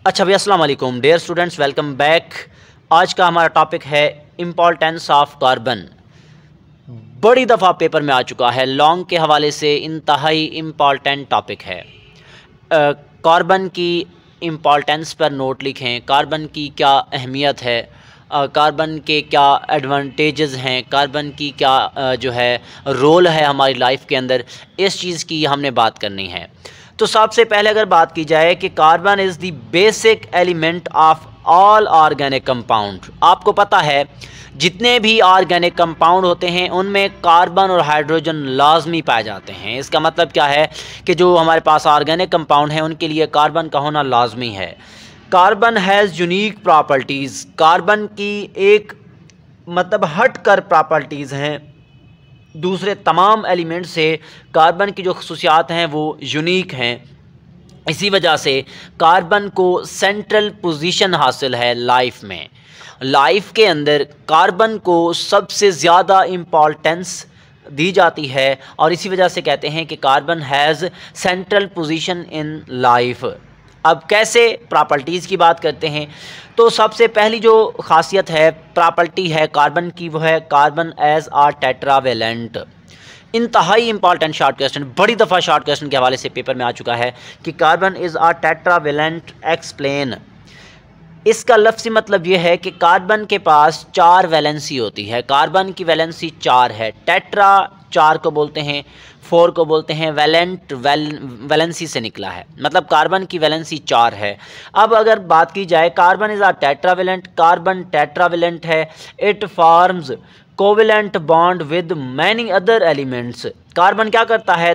अच्छा भैया, अस्सलाम वालेकुम डियर स्टूडेंट्स, वेलकम बैक। आज का हमारा टॉपिक है इम्पोर्टेंस ऑफ कार्बन। बड़ी दफ़ा पेपर में आ चुका है, लॉन्ग के हवाले से इंतहाई इम्पॉर्टेंट टॉपिक है। कार्बन की इम्पोर्टेंस पर नोट लिखें, कार्बन की क्या अहमियत है, कार्बन के क्या एडवांटेजेस हैं, कार्बन की क्या जो है रोल है हमारी लाइफ के अंदर, इस चीज़ की हमने बात करनी है। तो सबसे पहले अगर बात की जाए कि carbon is the basic element of all organic compound. आपको पता है जितने भी ऑर्गेनिक कंपाउंड होते हैं उनमें कार्बन और हाइड्रोजन लाजमी पाए जाते हैं। इसका मतलब क्या है कि जो हमारे पास ऑर्गेनिक कंपाउंड हैं उनके लिए कार्बन का होना लाजमी है। Carbon has unique properties. Carbon की एक मतलब हट कर प्रॉपर्टीज़ हैं दूसरे तमाम एलिमेंट से। कार्बन की जो खसूसियात हैं वो यूनिक हैं। इसी वजह से कार्बन को सेंट्रल पोजीशन हासिल है लाइफ में। लाइफ के अंदर कार्बन को सबसे ज़्यादा इम्पॉर्टेंस दी जाती है और इसी वजह से कहते हैं कि carbon has central position in life. अब कैसे प्रॉपर्टीज़ की बात करते हैं तो सबसे पहली जो खासियत है, प्रॉपर्टी है कार्बन की, वो है कार्बन एज आ टेट्रावेलेंट। इंतहाई इंपॉर्टेंट शॉर्ट क्वेश्चन, बड़ी दफ़ा शॉर्ट क्वेश्चन के हवाले से पेपर में आ चुका है कि carbon is a tetravalent explain. इसका लफ्ज़ी मतलब ये है कि कार्बन के पास 4 वैलेंसी होती है। कार्बन की वैलेंसी 4 है। टेट्रा 4 को बोलते हैं, 4 को बोलते हैं वैलेंट, वैलेंसी से निकला है, मतलब कार्बन की वैलेंसी 4 है। अब अगर बात की जाए carbon is a tetravalent, carbon tetravalent है। It forms covalent bond with many other elements. Carbon क्या करता है,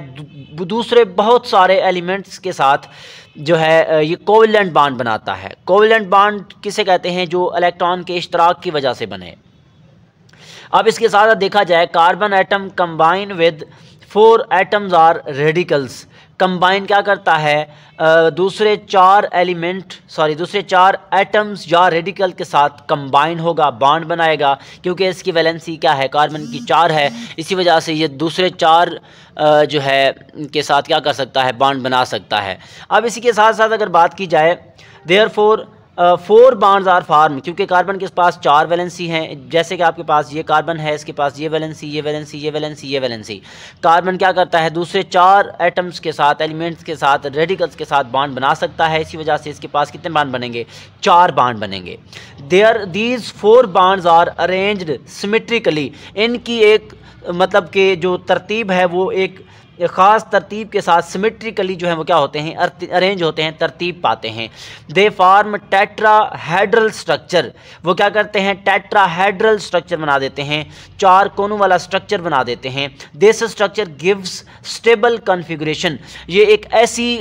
दूसरे बहुत सारे एलिमेंट्स के साथ जो है ये कोवेलेंट बॉन्ड बनाता है। कोवेलेंट बॉन्ड किसे कहते हैं, जो इलेक्ट्रॉन के इश्तराक की वजह से बने। अब इसके साथ देखा जाए carbon atom combine with 4 atoms are radicals. Combine क्या करता है, दूसरे 4 एटम्स या रेडिकल के साथ कंबाइन होगा, बॉन्ड बनाएगा, क्योंकि इसकी वैलेंसी क्या है, कार्बन की 4 है। इसी वजह से ये दूसरे 4 जो है के साथ क्या कर सकता है, बॉन्ड बना सकता है। अब इसी के साथ साथ अगर बात की जाए देयरफॉर 4 बॉन्ड्स आर फॉर्म, क्योंकि कार्बन के पास 4 वैलेंसी हैं। जैसे कि आपके पास ये कार्बन है, इसके पास ये वैलेंसी, ये वैलेंसी, ये वैलेंसी, ये वैलेंसी। कार्बन क्या करता है, दूसरे 4 एटम्स के साथ, एलिमेंट्स के साथ, रेडिकल्स के साथ बॉन्ड बना सकता है। इसी वजह से इसके पास कितने बॉन्ड बनेंगे, 4 बॉन्ड बनेंगे। These 4 bonds are arranged symmetrically. इनकी एक मतलब कि जो तरतीब है वो एक ख़ास तरतीब के साथ सिमेट्रिकली जो है वो क्या होते हैं, अरेंज होते हैं, तरतीब पाते हैं। They form tetrahedral structure. वो क्या करते हैं, टेट्राहेड्रल स्ट्रक्चर बना देते हैं, 4 कोनों वाला स्ट्रक्चर बना देते हैं। This structure gives stable configuration. ये एक ऐसी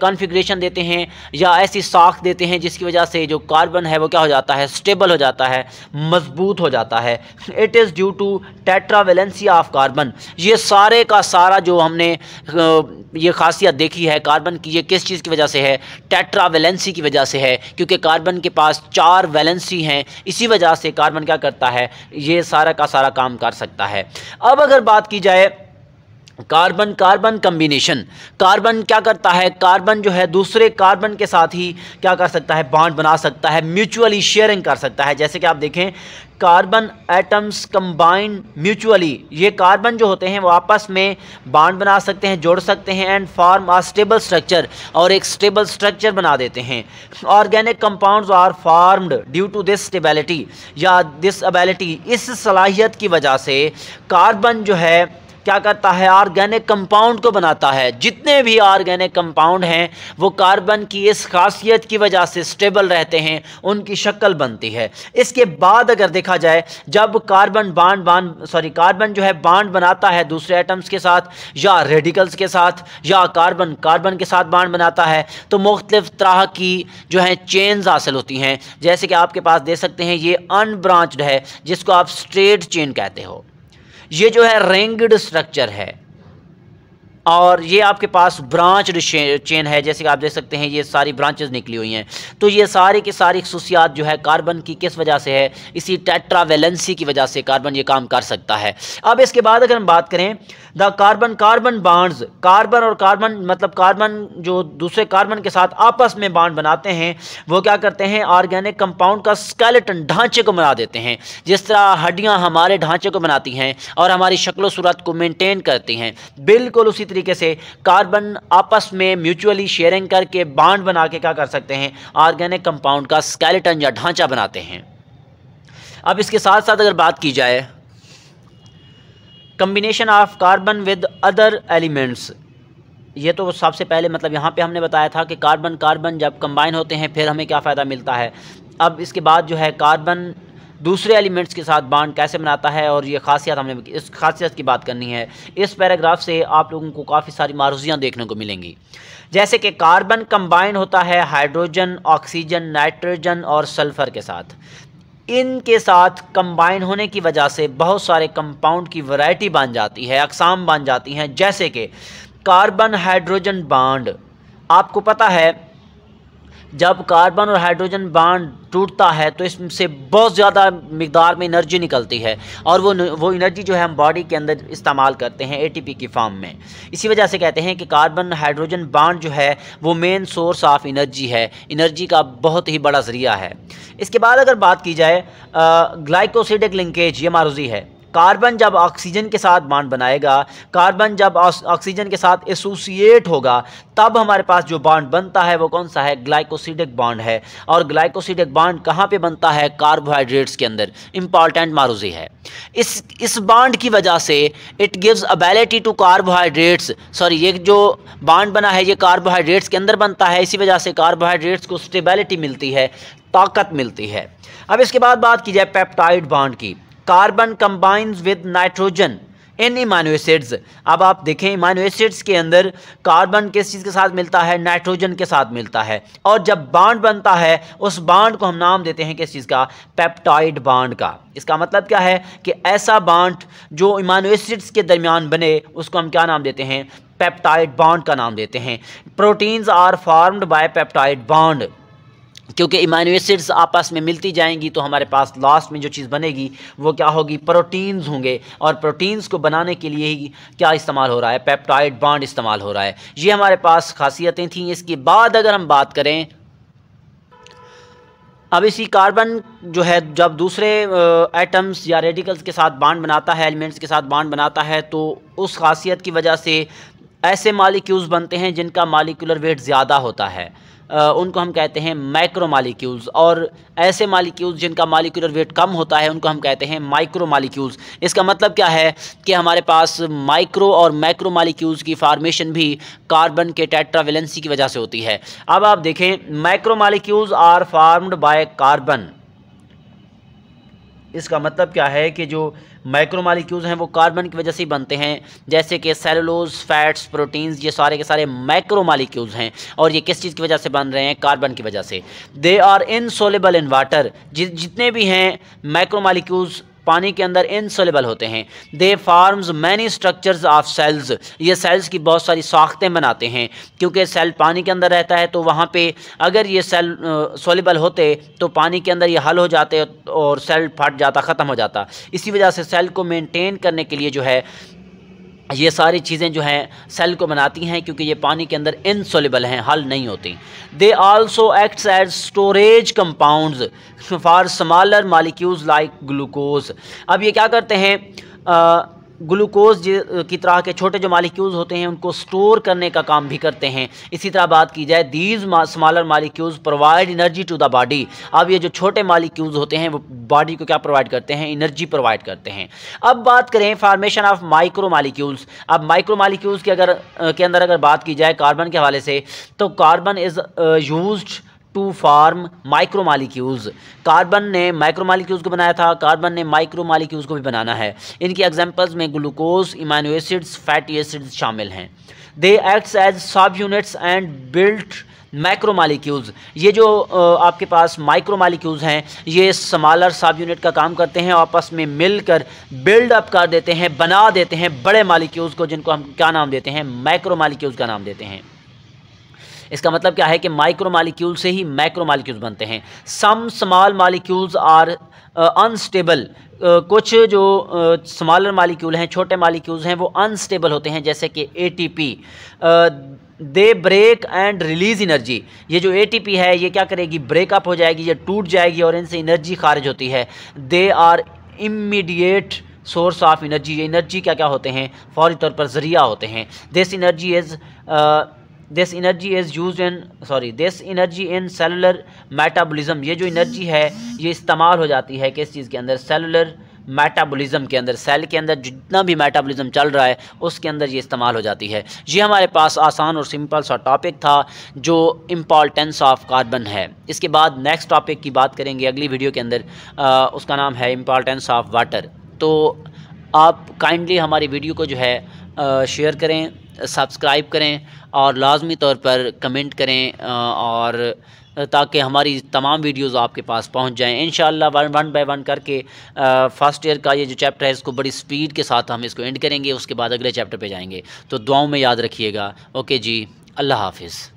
कॉन्फ़िगरेशन देते हैं या ऐसी साख देते हैं जिसकी वजह से जो कार्बन है वो क्या हो जाता है, स्टेबल हो जाता है, मजबूत हो जाता है। It is due to tetravalency of carbon. ये सारे का सारा जो हमने ये खासियत देखी है कार्बन की, ये किस चीज़ की वजह से है, टेट्रावेलेंसी की वजह से है, क्योंकि कार्बन के पास 4 वैलेंसी हैं। इसी वजह से कार्बन क्या करता है, ये सारा का सारा काम कर सकता है। अब अगर बात की जाए कार्बन कार्बन कम्बिनेशन, कार्बन क्या करता है, कार्बन जो है दूसरे कार्बन के साथ ही क्या कर सकता है, बॉन्ड बना सकता है, म्यूचुअली शेयरिंग कर सकता है। जैसे कि आप देखें कार्बन एटम्स कंबाइन म्यूचुअली, ये कार्बन जो होते हैं वो आपस में बॉन्ड बना सकते हैं, जोड़ सकते हैं, and form a stable structure, और एक स्टेबल स्ट्रक्चर बना देते हैं। Organic compounds are formed due to this stability या दिस एबिलिटी। इस सलाहियत की वजह से कार्बन जो है क्या करता है, ऑर्गेनिक कंपाउंड को बनाता है। जितने भी ऑर्गेनिक कंपाउंड हैं वो कार्बन की इस खासियत की वजह से स्टेबल रहते हैं, उनकी शक्ल बनती है। इसके बाद अगर देखा जाए जब कार्बन जो है बॉन्ड बनाता है दूसरे एटम्स के साथ या रेडिकल्स के साथ, या कार्बन के साथ बॉन्ड बनाता है, तो मुख्तलिफ तरह की जो है चेन्स हासिल होती हैं। जैसे कि आपके पास दे सकते हैं ये अनब्रांच्ड है, जिसको आप स्ट्रेट चेन कहते हो। ये जो है रिंग्ड स्ट्रक्चर है, और ये आपके पास ब्रांच चेन है, जैसे कि आप देख सकते हैं ये सारी ब्रांचेस निकली हुई हैं। तो ये सारी की सारी खसूसियात जो है कार्बन की किस वजह से है, इसी टेट्रावेलेंसी की वजह से कार्बन ये काम कर सकता है। अब इसके बाद अगर हम बात करें द कार्बन बॉन्ड्स, कार्बन और कार्बन मतलब कार्बन जो दूसरे कार्बन के साथ आपस में बॉन्ड बनाते हैं वो क्या करते हैं, ऑर्गेनिक कंपाउंड का स्केलेटन ढांचे को बना देते हैं। जिस तरह हड्डियां हमारे ढांचे को बनाती हैं और हमारी शक्ल सूरत को मेंटेन करती हैं, बिल्कुल उसी तरीके से कार्बन आपस में म्यूचुअली शेयरिंग करके बॉन्ड बना के क्या कर सकते हैं, ऑर्गेनिक कंपाउंड का स्केलेटन या ढांचा बनाते हैं। अब इसके साथ साथ अगर बात की जाए combination of carbon with other elements, ये तो सबसे पहले मतलब यहाँ पे हमने बताया था कि कार्बन कार्बन जब कंबाइन होते हैं फिर हमें क्या फ़ायदा मिलता है। अब इसके बाद जो है कार्बन दूसरे एलिमेंट्स के साथ बॉन्ड कैसे बनाता है और ये खासियत हमने इस खासियत की बात करनी है। इस पैराग्राफ से आप लोगों को काफ़ी सारी मारूजियाँ देखने को मिलेंगी, जैसे कि कार्बन कंबाइन होता है हाइड्रोजन, ऑक्सीजन, नाइट्रोजन और सल्फ़र के साथ। इनके साथ कंबाइन होने की वजह से बहुत सारे कंपाउंड की वैरायटी बन जाती है, अक़साम बन जाती हैं, जैसे कि कार्बन हाइड्रोजन बॉन्ड। आपको पता है जब कार्बन और हाइड्रोजन बॉन्ड टूटता है तो इससे बहुत ज़्यादा मिकदार में एनर्जी निकलती है और वो एनर्जी जो है हम बॉडी के अंदर इस्तेमाल करते हैं एटीपी की फॉर्म में। इसी वजह से कहते हैं कि कार्बन हाइड्रोजन बॉन्ड जो है वो मेन सोर्स ऑफ एनर्जी है, एनर्जी का बहुत ही बड़ा ज़रिया है। इसके बाद अगर बात की जाए ग्लाइकोसिडिक लिंकेज, ये मारूजी है। कार्बन जब ऑक्सीजन के साथ बॉन्ड बनाएगा, कार्बन जब ऑक्सीजन के साथ एसोसिएट होगा तब हमारे पास जो बॉन्ड बनता है वो कौन सा है, ग्लाइकोसिडिक बॉन्ड है। और ग्लाइकोसिडिक बॉन्ड कहाँ पे बनता है, कार्बोहाइड्रेट्स के अंदर। इंपॉर्टेंट मारूजी है। इस बॉन्ड की वजह से it gives ability to carbohydrates, sorry ये जो बॉन्ड बना है ये कार्बोहाइड्रेट्स के अंदर बनता है, इसी वजह से कार्बोहाइड्रेट्स को स्टेबिलिटी मिलती है, ताकत मिलती है। अब इसके बाद बात की जाए पेप्टाइड बॉन्ड की। Carbon combines with nitrogen in imino acids. अब आप देखें इमाइनो एसिड्स के अंदर कार्बन किस चीज़ के साथ मिलता है, नाइट्रोजन के साथ मिलता है। और जब बॉन्ड बनता है उस बॉन्ड को हम नाम देते हैं किस चीज़ का, पेप्टाइड बॉन्ड का। इसका मतलब क्या है कि ऐसा बॉन्ड जो इमाइनो एसिड्स के दरमियान बने उसको हम क्या नाम देते हैं, पेप्टाइड बॉन्ड का नाम देते हैं। Proteins are formed by peptide bond, क्योंकि इमाइनो एसिड्स आपस में मिलती जाएंगी तो हमारे पास लास्ट में जो चीज़ बनेगी वो क्या होगी, प्रोटीन्स होंगे। और प्रोटीन्स को बनाने के लिए ही क्या इस्तेमाल हो रहा है, पेप्टाइड बॉन्ड इस्तेमाल हो रहा है। ये हमारे पास खासियतें थीं। इसके बाद अगर हम बात करें अब इसी कार्बन जो है जब दूसरे एटम्स या रेडिकल्स के साथ बॉन्ड बनाता है, एलिमेंट्स के साथ बॉन्ड बनाता है, तो उस खासियत की वजह से ऐसे मॉलिक्यूल्स बनते हैं जिनका मॉलिक्यूलर वेट ज़्यादा होता है, उनको हम कहते हैं मैक्रो मॉलिक्यूल्स। और ऐसे मॉलिक्यूल्स जिनका मॉलिक्यूलर वेट कम होता है उनको हम कहते हैं माइक्रो मॉलिक्यूल्स। इसका मतलब क्या है कि हमारे पास माइक्रो और मैक्रो मॉलिक्यूल्स की फार्मेशन भी कार्बन के टेट्रावेलेंसी की वजह से होती है। अब आप देखें macro molecules are formed by carbon. इसका मतलब क्या है कि जो माइक्रो मॉलिक्यूल्स हैं वो कार्बन की वजह से ही बनते हैं, जैसे कि सेलुलोज, फैट्स, प्रोटीन्स, ये सारे के सारे माइक्रो मॉलिक्यूल्स हैं। और ये किस चीज़ की वजह से बन रहे हैं, कार्बन की वजह से। They are insoluble in water, जितने भी हैं माइक्रो मॉलिक्यूल्स पानी के अंदर इनसोल्युबल होते हैं। They forms many structures of cells, ये सेल्स की बहुत सारी साख्तें बनाते हैं, क्योंकि सेल पानी के अंदर रहता है तो वहाँ पे अगर ये सेल सोल्युबल होते तो पानी के अंदर ये हल हो जाते और सेल फट जाता, ख़त्म हो जाता। इसी वजह से सेल को मेंटेन करने के लिए जो है ये सारी चीज़ें जो हैं सेल को बनाती हैं, क्योंकि ये पानी के अंदर इनसोल्युबल हैं, हल नहीं होती। They also acts as storage compounds for smaller molecules like glucose. अब ये क्या करते हैं, ग्लूकोज की तरह के छोटे जो मॉलिक्यूल्स होते हैं उनको स्टोर करने का काम भी करते हैं। इसी तरह बात की जाए these smaller molecules provide energy to the body. अब ये जो छोटे मॉलिक्यूल्स होते हैं वो बॉडी को क्या प्रोवाइड करते हैं, एनर्जी प्रोवाइड करते हैं। अब बात करें फार्मेशन ऑफ माइक्रो मॉलिक्यूल्स। अब माइक्रो मॉलिक्यूल्स के अंदर अगर बात की जाए कार्बन के हवाले से, तो carbon is used to form micro molecules. Carbon ने माइक्रो मॉलिक्यूल्स को बनाया था, कार्बन ने माइक्रो मॉलिक्यूल्स को भी बनाना है। इनकी एग्जांपल्स में ग्लूकोज, इमाइनो एसिड्स, फैटी एसिड्स शामिल हैं। दे एक्ट्स एज सब units and built macro molecules, ये जो आपके पास माइक्रो मालिक्यूल्स हैं, ये स्मॉलर सब यूनिट का काम करते हैं, आपस में मिलकर बिल्डअप कर देते हैं, बना देते हैं बड़े मालिक्यूल्स को, जिनको हम क्या नाम देते हैं, मैक्रो मालिक्यूल्स का नाम देते हैं। इसका मतलब क्या है कि माइक्रो मालिक्यूल से ही मैक्रो मालिक्यूल्स बनते हैं। Some small molecules are unstable, कुछ जो स्मॉलर मालिक्यूल हैं, छोटे मालिक्यूल्स हैं, वो अनस्टेबल होते हैं, जैसे कि ATP. They break and release energy, ये जो एटीपी है ये क्या करेगी, ब्रेकअप हो जाएगी, ये टूट जाएगी और इनसे एनर्जी खारिज होती है। They are immediate source of energy, ये एनर्जी क्या क्या होते हैं, फौरी तौर पर ज़रिया होते हैं। This energy in cellular metabolism, ये जो एनर्जी है ये इस्तेमाल हो जाती है किस चीज़ के अंदर, सेलुलर मेटाबॉलिज्म के अंदर। सेल के अंदर जितना भी मेटाबॉलिज्म चल रहा है उसके अंदर ये इस्तेमाल हो जाती है। ये हमारे पास आसान और सिंपल सा टॉपिक था जो इम्पॉर्टेंस ऑफ कार्बन है। इसके बाद नेक्स्ट टॉपिक की बात करेंगे अगली वीडियो के अंदर, उसका नाम है इम्पॉर्टेंस ऑफ वाटर। तो आप काइंडली हमारी वीडियो को जो है शेयर करें, सब्सक्राइब करें और लाजमी तौर पर कमेंट करें, और ताकि हमारी तमाम वीडियोस आपके पास पहुंच जाएं। इंशाअल्लाह वन बाय वन करके फ़र्स्ट ईयर का ये जो चैप्टर है इसको बड़ी स्पीड के साथ हम इसको एंड करेंगे, उसके बाद अगले चैप्टर पे जाएंगे। तो दुआओं में याद रखिएगा। ओके जी, अल्लाह हाफिज़।